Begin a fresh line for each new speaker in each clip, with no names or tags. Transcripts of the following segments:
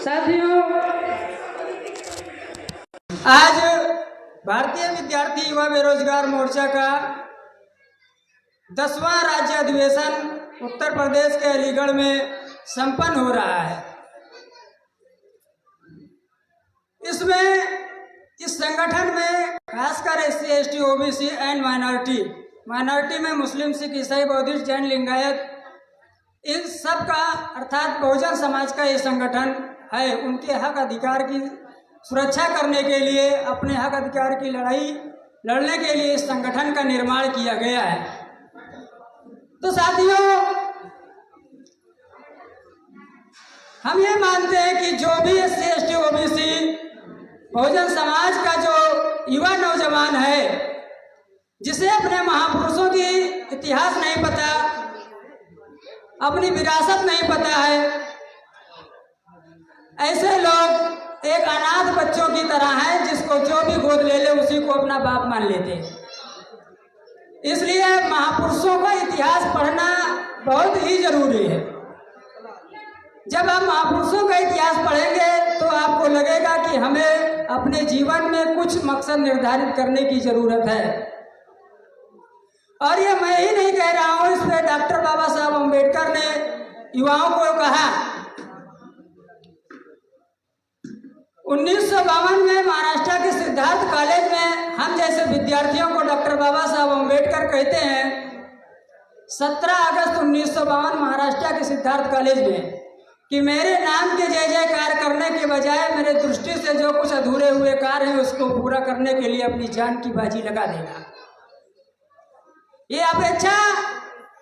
साथियों, आज भारतीय विद्यार्थी युवा बेरोजगार मोर्चा का 10वां राज्य अधिवेशन उत्तर प्रदेश के अलीगढ़ में संपन्न हो रहा है। इसमें इस संगठन में खासकर SC, ST, OBC and minority में मुस्लिम, सिख, ईसाई, बौद्धिस्ट, जैन, लिंगायत, इन सब का अर्थात बहुजन समाज का ये संगठन है। उनके हक अधिकार की सुरक्षा करने के लिए, अपने हक अधिकार की लड़ाई लड़ने के लिए इस संगठन का निर्माण किया गया है। तो साथियों, हम ये मानते हैं कि जो भी SC, ST, OBC Bahujan Samaj का जो युवा नौजवान है, जिसे अपने महापुरुषों की इतिहास नहीं पता, अपनी विरासत नहीं पता है, ऐसे लोग एक अनाथ बच्चों की तरह हैं, जिसको जो भी गोद ले ले उसी को अपना बाप मान लेते हैं। इसलिए महापुरुषों का इतिहास पढ़ना बहुत ही जरूरी है। जब आप महापुरुषों का इतिहास पढ़ेंगे तो आपको लगेगा कि हमें अपने जीवन में कुछ मकसद निर्धारित करने की जरूरत है। और ये मैं ही नहीं कह रहा हूँ, इसमें डॉक्टर बाबा साहब अम्बेडकर ने युवाओं को कहा। 1952 में महाराष्ट्र के सिद्धार्थ कॉलेज में हम जैसे विद्यार्थियों को डॉक्टर बाबा साहब अम्बेडकर कहते हैं। 17 अगस्त 1952 महाराष्ट्र के सिद्धार्थ कॉलेज में कि मेरे नाम के जय जयकार करने के बजाय मेरे दृष्टि से जो कुछ अधूरे हुए कार्य हैं उसको पूरा करने के लिए अपनी जान की बाजी लगा देगा। ये अपेक्षा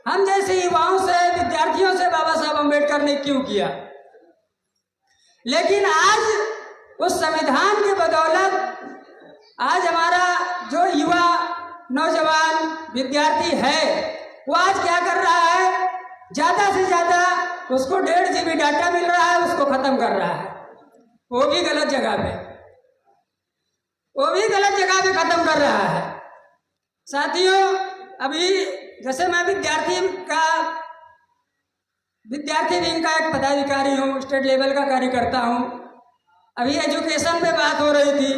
हम जैसे युवाओं से, विद्यार्थियों से बाबा साहब अम्बेडकर ने क्यों किया? लेकिन आज उस संविधान के बदौलत आज हमारा जो युवा नौजवान विद्यार्थी है वो आज क्या कर रहा है? ज्यादा से ज्यादा उसको 1.5 GB डाटा मिल रहा है, उसको खत्म कर रहा है, वो भी गलत जगह पे खत्म कर रहा है। साथियों, अभी जैसे मैं विद्यार्थी विंग का एक पदाधिकारी हूँ, स्टेट लेवल का कार्यकर्ता हूँ। अभी एजुकेशन पे बात हो रही थी,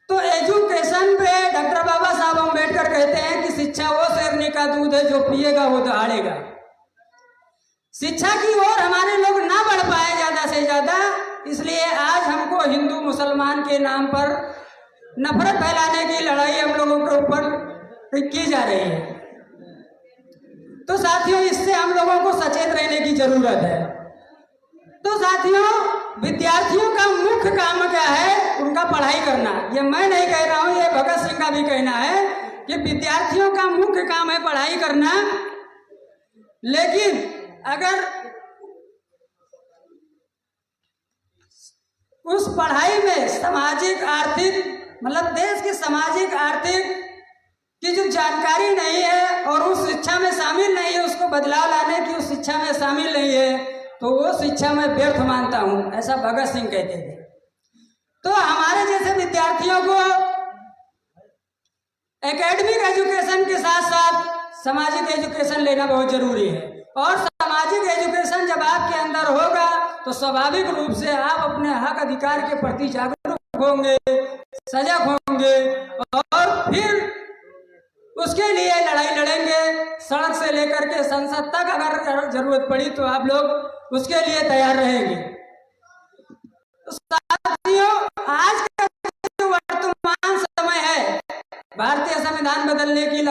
तो एजुकेशन पे डॉक्टर बाबा साहब अम्बेडकर कहते हैं कि शिक्षा वो शेरनी का दूध है, जो पिएगा वो दहाड़ेगा। शिक्षा की ओर हमारे लोग ना बढ़ पाए ज्यादा से ज्यादा, इसलिए आज हमको हिंदू मुसलमान के नाम पर नफरत फैलाने की लड़ाई हम लोगों के ऊपर की जा रही है। तो साथियों, इससे हम लोगों को सचेत रहने की जरूरत है। तो साथियों, विद्यार्थियों का मुख्य काम क्या है? उनका पढ़ाई करना। ये मैं नहीं कह रहा हूं, ये भगत सिंह का भी कहना है कि विद्यार्थियों का मुख्य काम है पढ़ाई करना। लेकिन अगर उस पढ़ाई में सामाजिक आर्थिक मतलब देश की सामाजिक आर्थिक की जो जानकारी नहीं है और उस शिक्षा में शामिल नहीं है, उसको बदलाव लाने की उस शिक्षा में शामिल नहीं है, तो वो शिक्षा मैं व्यर्थ मानता हूं, ऐसा भगत सिंह कहते थे। तो हमारे जैसे विद्यार्थियों को एकेडमिक एजुकेशन के साथ साथ सामाजिक एजुकेशन लेना बहुत जरूरी है। और सामाजिक एजुकेशन जब आपके अंदर होगा तो स्वाभाविक रूप से आप अपने हक अधिकार के प्रति जागरूक होंगे, सजग होंगे, और फिर उसके लिए लड़ाई लड़ेंगे। सड़क से लेकर के संसद तक अगर जरूरत पड़ी तो आप लोग उसके लिए तैयार रहेंगे। तो साथियों, आज का जो वर्तमान समय है, भारतीय संविधान बदलने की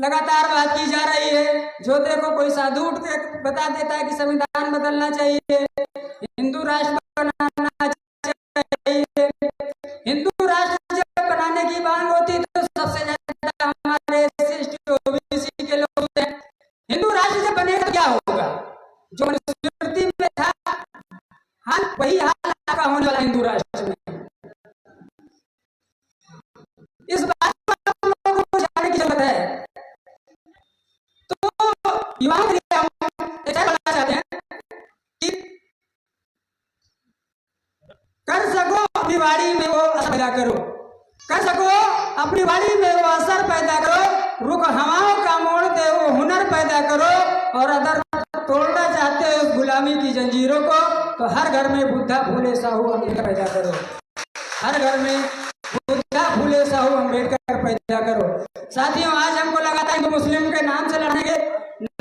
लगातार बात की जा रही है। जो देखो कोई साधु उठ के बता देता है कि संविधान बदलना चाहिए, हिंदू राष्ट्र बनाना चाहिए। हिंदू राष्ट्र जब बनाने की मांग होती तो सबसे ज्यादा हमारे SC, ST, OBC के लोग हैं। हिंदू राष्ट्र जब बनेगा क्या होगा? जो मनुस्मृति में था हाल वही हाल का होने वाला हिंदू राष्ट्र में। इस बात पर हम लोगों को जानने की जरूरत है। तो युवाओं के लिए हम ऐसा बोलना चाहते हैं कि कर सको अपनी वाड़ी में वो असर पैदा करो, कर सको अपनी वाड़ी में वो असर पैदा करो, रुख हवाओं का मोड़ दे वो हुनर पैदा करो, और अगर तोड़ना चाहते हो उस गुलामी की जंजीरों को, तो हर घर में बुद्धा फूले साहू अम्बेडकर पैदा करो। हर घर में बुद्धा फूले साहू अम्बेडकर पैदा करो। साथियों, आज हमको लगा था हिंदू मुस्लिम के नाम से लड़ने के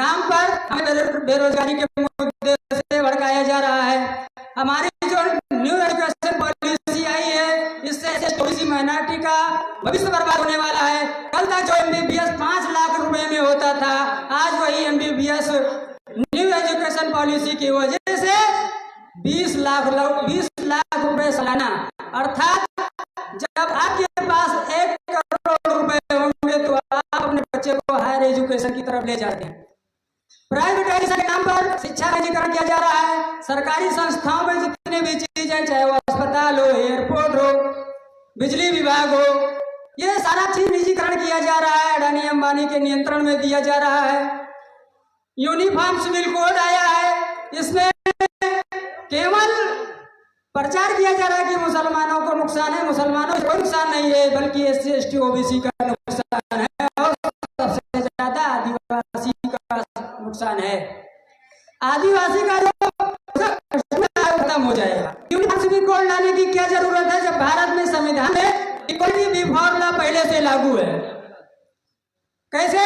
नाम पर हमें बेरोजगारी के मुद्दे से भड़काया जा रहा है। हमारी जो न्यू एजुकेशन पॉलिसी आई है, इससे थोड़ी सी माइनॉरिटी का भविष्य बर्बाद होने वाला है। कल तक जो MBBS 5 लाख रुपए में होता था, आज वही MBBS न्यू एजुकेशन पॉलिसी की वजह से 20 लाख रुपए सालाना, अर्थात जब आपके पास 1 करोड़ रुपए होंगे तो आप अपने बच्चे को हायर एजुकेशन की तरफ ले जाते हैं। प्राइवेटाइजेशन के नाम पर शिक्षा का निजीकरण किया जा रहा है। सरकारी संस्थाओं में जितने भी चीजें, चाहे वो अस्पताल हो, एयरपोर्ट हो, बिजली विभाग हो, ये सारा चीज निजीकरण किया जा रहा है, अडानी अंबानी के नियंत्रण में दिया जा रहा है। यूनिफॉर्म सिविल कोड आया है, इसमें केवल प्रचार किया जा रहा है कि मुसलमानों को नुकसान है। मुसलमानों को कोई नुकसान नहीं है, बल्कि SC ST OBC का नुकसान है, और सबसे ज्यादा आदिवासी का नुकसान है। आदिवासी का जो खत्म हो जाएगा। यूनिफॉर्म सिविल कोड लाने की क्या जरूरत है जब भारत में संविधान में इक्वलिटी बिफोर लॉ पहले से लागू है? कैसे?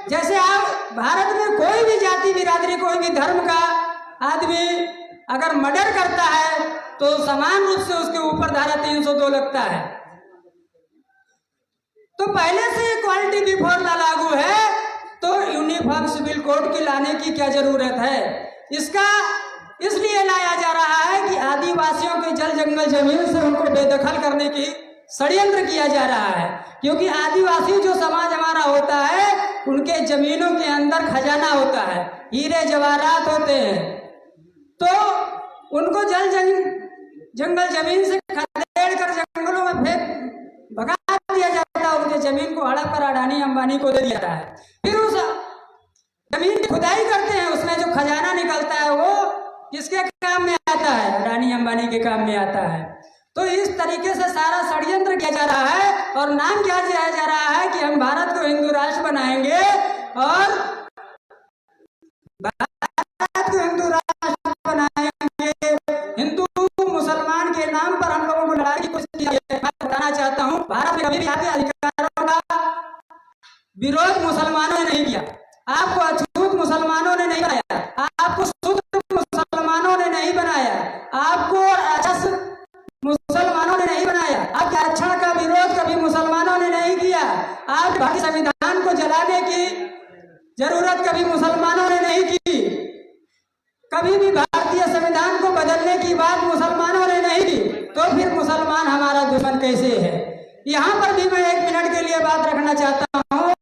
जैसे आप भारत में कोई भी जाति बिरादरी, कोई भी धर्म का आदमी अगर मर्डर करता है तो समान रूप से उसके ऊपर धारा 302 लगता है। तो पहले से इक्वालिटी बिफोर लॉ लागू है, तो यूनिफॉर्म सिविल कोड की लाने की क्या जरूरत है? इसका इसलिए लाया जा रहा है कि आदिवासियों के जल जंगल जमीन से उनको बेदखल करने की षड्यंत्र किया जा रहा है। क्योंकि आदिवासी जो समाज हमारा होता है, उनके जमीनों के अंदर खजाना होता है, हीरे जवाहरात होते हैं, तो उनको जल जंगल जमीन से खदेड़ कर जंगलों में फेंक भगा दिया जाता है। उनके जमीन को हड़प कर अडानी अंबानी को दे दिया जाता है। फिर उस जमीन की खुदाई करते हैं, उसमें जो खजाना निकलता है वो किसके काम में आता है? अडानी अंबानी के काम में आता है। तो इस तरीके से सारा षड्यंत्र किया जा रहा है, और नाम क्या दिया जा रहा है कि हम भारत को हिंदू राष्ट्र बनाएंगे, और भारत को हिंदू राष्ट्र बनाएंगे। हिंदू मुसलमान के नाम पर हम लोगों को लड़ाई की कोशिश की है। मैं बताना चाहता हूँ, भारत में कभी भी आपके अधिकारों का विरोध मुसलमानों ने नहीं किया। आपको अछूत मुसलमानों ने नहीं बनाया, आपको शूद्र मुसलमानों ने नहीं बनाया, आपको राक्षस मुसलमानों ने नहीं बनाया, आपके आरक्षण का विरोध कभी मुसलमानों ने नहीं किया। आप भारतीय संविधान को जलाने की जरूरत कभी मुसलमानों ने नहीं की। कभी भी भारतीय संविधान को बदलने की बात मुसलमानों ने नहीं की। तो फिर मुसलमान हमारा दुश्मन कैसे है? यहाँ पर भी मैं 1 मिनट के लिए बात रखना चाहता हूँ।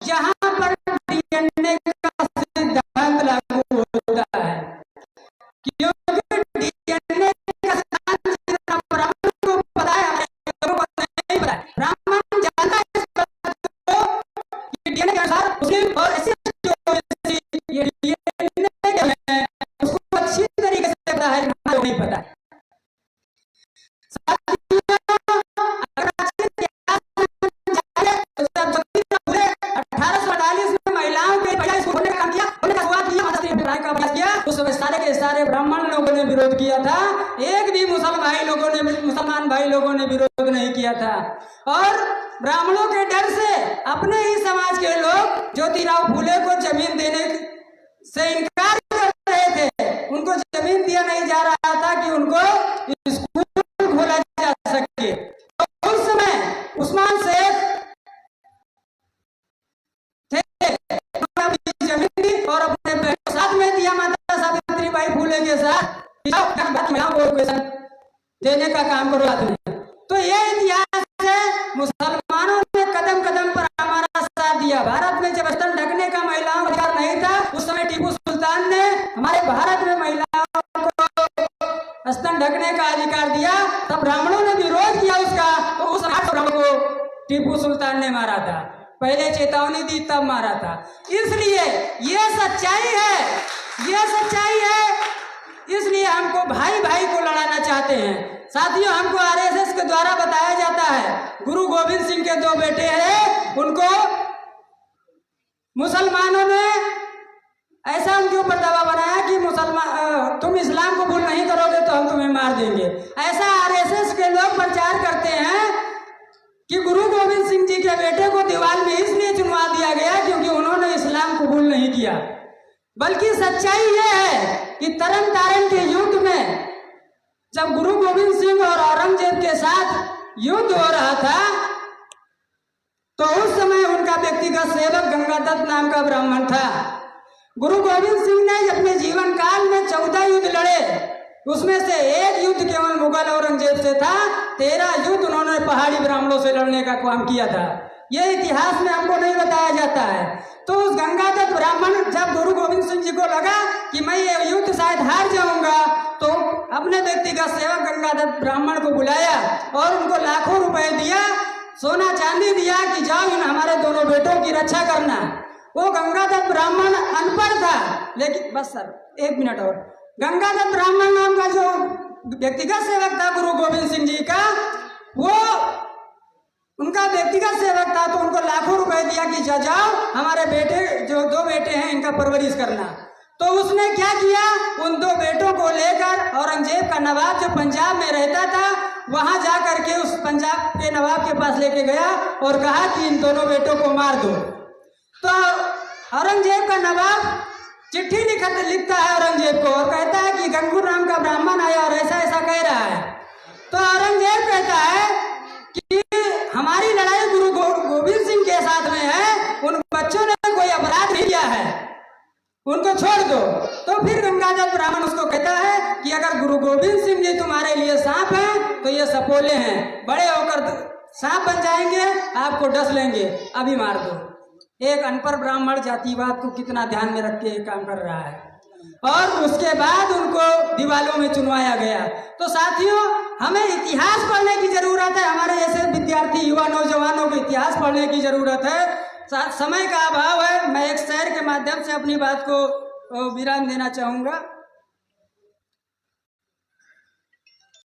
जहाँ पर DNA का सिद्धांत लागू होता है, क्योंकि DNA का सिद्धांत ब्राह्मण को पता है, लोगों को नहीं पता है। ब्राह्मण जानता है इस बात को कि DNA के अनुसार मुस्लिम और SC ये DNA क्या है, उसको अच्छी तरीके से पता है, नहीं पता है। सारे ब्राह्मण लोगों ने विरोध किया था, एक भी मुसलमान भाई लोगों ने विरोध नहीं किया था। और ब्राह्मणों के डर से अपने ही समाज के लोग ज्योतिराव फूले को जमीन देने से इनकार कर रहे थे। उनको जमीन दिया नहीं जा रहा था कि उनको स्कूल खोला जा सके। तो उस समय उस्मान शेख थे, जमीन दी और अपने साथ में दिया, माता सावित्रीबाई फूले के साथ देने का काम करो आदमी। तो ये इतिहास है, मुसलमानों ने कदम कदम पर हमारा साथ दिया। भारत में जब स्तन ढकने का महिलाओं का अधिकार नहीं था, उस समय टीपू सुल्तान ने हमारे भारत में महिलाओं को स्तन ढकने का अधिकार दिया। तब ब्राह्मणों ने विरोध किया उसका, तो उस ब्राह्मणों को टीपू सुल्तान ने मारा था। पहले चेतावनी दी, तब मारा था। इसलिए ये सच्चाई है, ये सच्चाई है। इसलिए हमको भाई भाई को लड़ाना चाहते हैं। साथियों, हमको RSS के द्वारा बताया जाता है गुरु गोविंद सिंह के 2 बेटे हैं, उनको मुसलमानों ने ऐसा उनके ऊपर दबाव बनाया कि मुसलमान तुम इस्लाम कबूल नहीं करोगे तो हम तुम्हें मार देंगे। ऐसा आरएसएस के लोग प्रचार करते हैं कि गुरु गोविंद सिंह जी के बेटे को दीवार में इसलिए चुनवा दिया गया क्योंकि उन्होंने इस्लाम कबूल नहीं किया। बल्कि सच्चाई यह है कि तरन तारण के युद्ध में जब गुरु गोविंद सिंह और औरंगजेब के साथ युद्ध हो रहा था तो उस समय उनका व्यक्तिगत सेवक गंगादत्त नाम का ब्राह्मण था। गुरु गोविंद सिंह ने अपने जीवन काल में 14 युद्ध लड़े, उसमें से एक युद्ध केवल मुगल औरंगजेब से था, 13 युद्ध उन्होंने पहाड़ी ब्राह्मणों से लड़ने का काम किया था। यह इतिहास में हमको नहीं बताया जाता है। तो उस गंगादत्त ब्राह्मण जब गुरु गोविंद सिंह जी को लगा कि मैं ये युद्ध शायद हार जाऊंगा तो अपने व्यक्तिगत सेवक गंगादत्त ब्राह्मण को बुलाया और उनको लाखों रुपए दिया, सोना चांदी दिया कि जाओ इन हमारे दोनों बेटों की रक्षा करना। वो गंगादत्त ब्राह्मण अनपढ़ था, लेकिन बस सर 1 मिनट और, गंगादत्त ब्राह्मण नाम का जो व्यक्तिगत सेवक था गुरु गोविंद सिंह जी का, वो उनका व्यक्तिगत सेवक था, तो उनको लाखों रुपए दिया कि जाओ हमारे बेटे जो 2 बेटे हैं इनका परवरिश करना। तो उसने क्या किया, उन 2 बेटों को लेकर औरंगजेब का नवाब जो पंजाब में रहता था वहां जा करके उस पंजाब के नवाब के पास लेके गया और कहा कि इन दोनों बेटों को मार दो। तो औरंगजेब का नवाब चिट्ठी लिखता है औरंगजेब को और कहता है कि गंगूर नाम का ब्राह्मण आया और ऐसा ऐसा कह रहा है। तो औरंगजेब कहता है कि हमारी लड़ाई गुरु गोविंद सिंह के साथ में है, उन बच्चों ने कोई अपराध नहीं किया है, उनको छोड़ दो। तो फिर गंगादत्त ब्राह्मण उसको कहता है कि अगर गुरु गोविंद सिंह जी तुम्हारे लिए सांप हैं तो ये सपोले हैं, बड़े होकर सांप बन जाएंगे, आपको डस लेंगे, अभी मार दो। एक अनपढ़ ब्राह्मण जातिवाद को कितना ध्यान में रख के काम कर रहा है। और उसके बाद उनको दीवालों में चुनवाया गया। तो साथियों, हमें इतिहास पढ़ने की जरूरत है, हमारे जैसे विद्यार्थी युवा नौजवानों को इतिहास पढ़ने की जरूरत है। समय का अभाव है, मैं एक शेर के माध्यम से अपनी बात को विराम देना चाहूँगा।